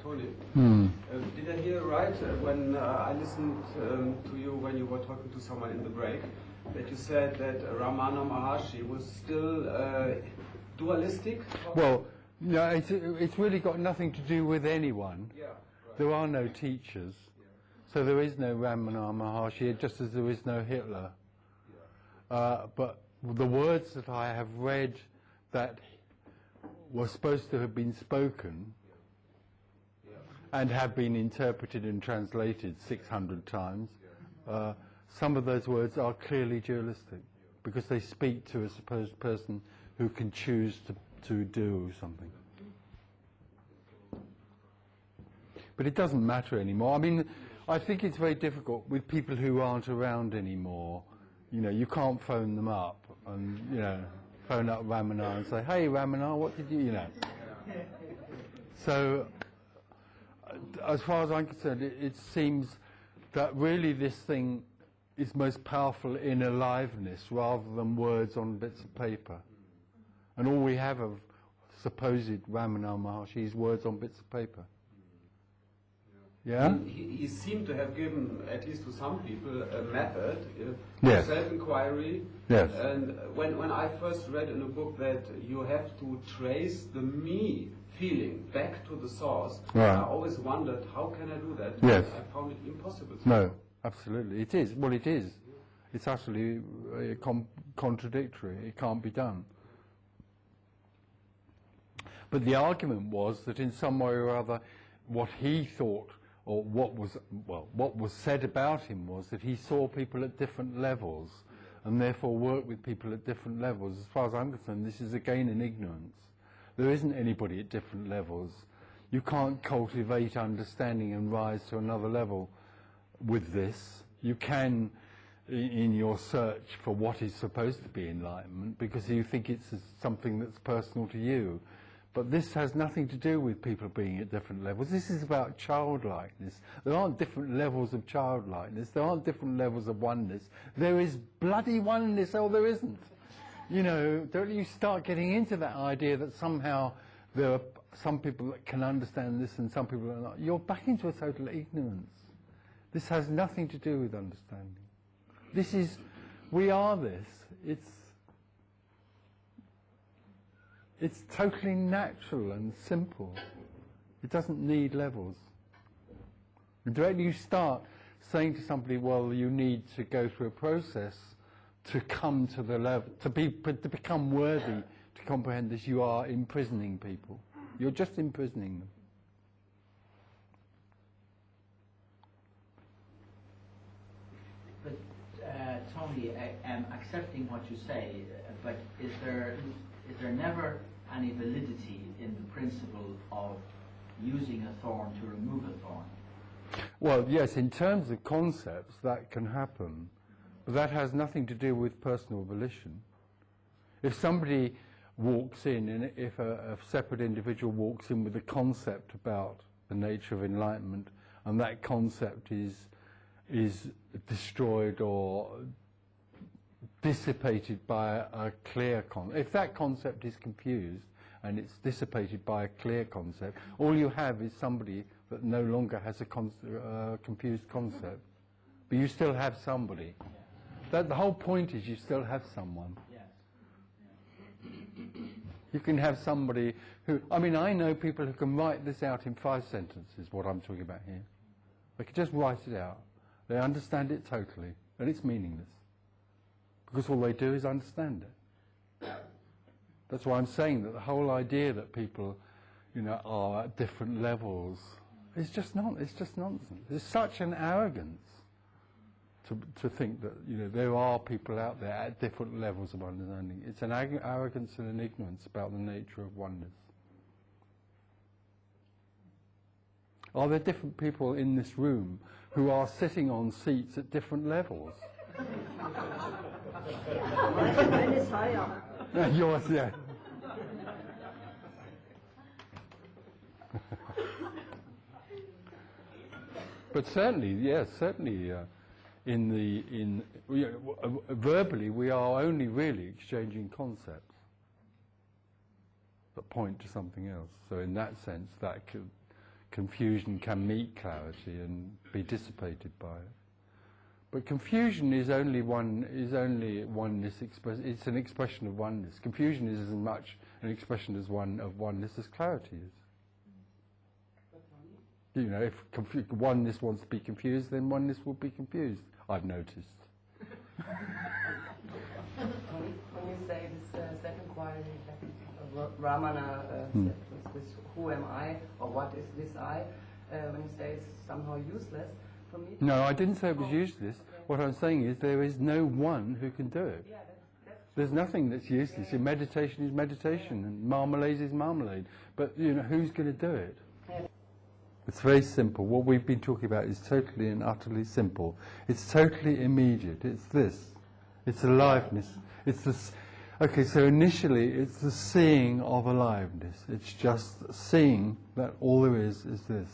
Tony. Did I hear right when I listened to you when you were talking to someone in the break, that you said that Ramana Maharshi was still dualistic? Well, no, it's really got nothing to do with anyone. Yeah, right. There are no teachers, so there is no Ramana Maharshi, just as there is no Hitler. But the words that I have read that were supposed to have been spoken and have been interpreted and translated 600 times, some of those words are clearly dualistic because they speak to a supposed person who can choose to do something. But it doesn't matter anymore. I mean, I think it's very difficult with people who aren't around anymore. You know, you can't phone them up and, you know, phone up Ramana and say, hey, Ramana, what did you know? So, as far as I'm concerned, it seems that really this thing is most powerful in aliveness rather than words on bits of paper. And all we have of supposed Ramana Maharshi is words on bits of paper. Yeah? He seemed to have given, at least to some people, a method Yes. of self-inquiry. Yes. And when I first read in a book that you have to trace the me feeling back to the source, Right. I always wondered, how can I do that? Yes. I found it impossible. No, absolutely. It is. Well, it is. It's utterly contradictory. It can't be done. But the argument was that in some way or other, what he thought, or what was said about him was that he saw people at different levels and therefore worked with people at different levels. As far as I'm concerned, this is again an ignorance. There isn't anybody at different levels. You can't cultivate understanding and rise to another level with this. You can in your search for what is supposed to be enlightenment because you think it's something that's personal to you. But this has nothing to do with people being at different levels. This is about childlikeness. There aren't different levels of childlikeness. There aren't different levels of oneness. There is bloody oneness, or there isn't. You know, don't you start getting into that idea that somehow there are some people that can understand this and some people that are not. You're back into a total ignorance. This has nothing to do with understanding. This is, we are this. It's totally natural and simple. It doesn't need levels. And directly you start saying to somebody, well, you need to go through a process to come to the level, to become worthy to comprehend this, you are imprisoning people. You're just imprisoning them. But, Tony, I'm accepting what you say, but is there never any validity in the principle of using a thorn to remove a thorn? Well, yes, in terms of concepts, that can happen. But that has nothing to do with personal volition. If somebody walks in, and if a separate individual walks in with a concept about the nature of enlightenment, and that concept is destroyed or dissipated by a clear concept. If that concept is confused and it's dissipated by a clear concept, all you have is somebody that no longer has a confused concept. But you still have somebody. The whole point is you still have someone. You can have somebody who, I mean, I know people who can write this out in 5 sentences, what I'm talking about here. They can just write it out. They understand it totally, and it's meaningless. Because all they do is understand it. That's why I'm saying that the whole idea that people, you know, are at different levels is just it's just nonsense. There's such an arrogance to think that, you know, there are people out there at different levels of understanding. It's an arrogance and an ignorance about the nature of oneness. Are there different people in this room who are sitting on seats at different levels? Yours, yeah. But certainly, yes, certainly, verbally we are only really exchanging concepts that point to something else. So in that sense, that confusion can meet clarity and be dissipated by it. But confusion is only oneness express. It's an expression of oneness. Confusion is as much an expression of oneness as clarity is. You know, if oneness wants to be confused, then oneness will be confused. I've noticed. When you say this second quality that Ramana said, this who am I, or what is this I, when you say it's somehow useless, for me... No, I didn't say it was useless. Okay. What I'm saying is there is no one who can do it. Yeah, that's There's nothing that's useless. Yeah. Meditation is meditation, and marmalade is marmalade. But, you know, who's going to do it? Yeah. It's very simple. What we've been talking about is totally and utterly simple. It's totally immediate. It's this. It's aliveness. It's this. Okay, so initially it's the seeing of aliveness. It's just seeing that all there is this.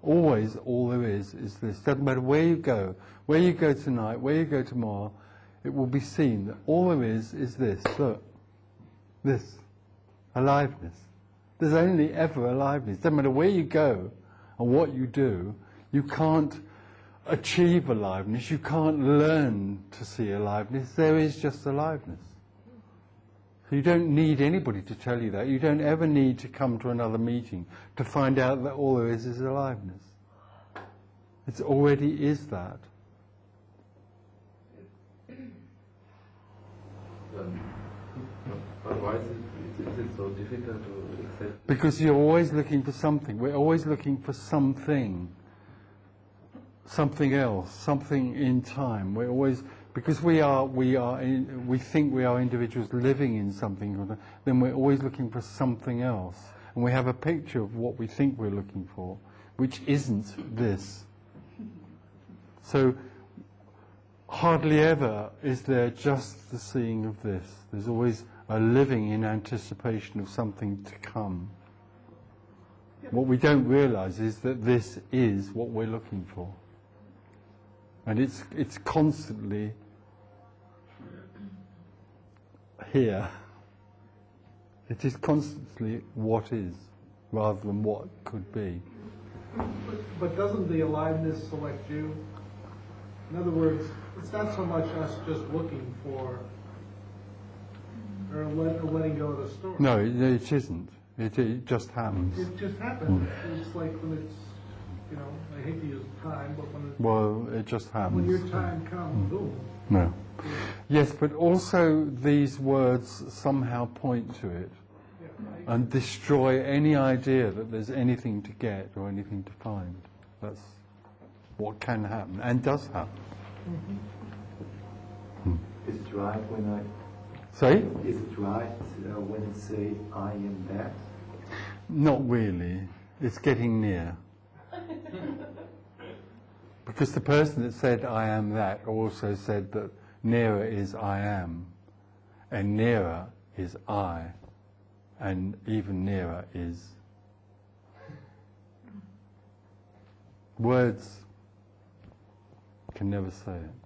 Always all there is this. Doesn't matter where you go tonight, where you go tomorrow, it will be seen that all there is this. Look. This. Aliveness. There's only ever aliveness. Doesn't matter where you go and what you do, you can't achieve aliveness, you can't learn to see aliveness, there is just aliveness. So you don't need anybody to tell you that. You don't ever need to come to another meeting to find out that all there is aliveness. It already is that. But why is it so difficult to accept? Because you're always looking for something. We're always looking for something. Something else, something in time. We're always, because we think we are individuals living in something, then we're always looking for something else. And we have a picture of what we think we're looking for, which isn't this. So hardly ever is there just the seeing of this. There's always a living in anticipation of something to come. What we don't realize is that this is what we're looking for. And it's constantly here. It is constantly what is, rather than what could be. But doesn't the aliveness select you? In other words, it's not so much us just looking for or letting go of the story. No, it isn't. It just happens. It just happens. It's like when it's, you know, I hate to use time, but when Well, it just happens. when your time comes, boom. No. Yes, but also these words somehow point to it Yeah, and destroy any idea that there's anything to get or anything to find. That's what can happen and does happen. Is it right when Sorry? Is it right when you say I am that? Not really. It's getting near. Because the person that said I am that also said that nearer is I am, and nearer is I, and even nearer is. Words can never say it.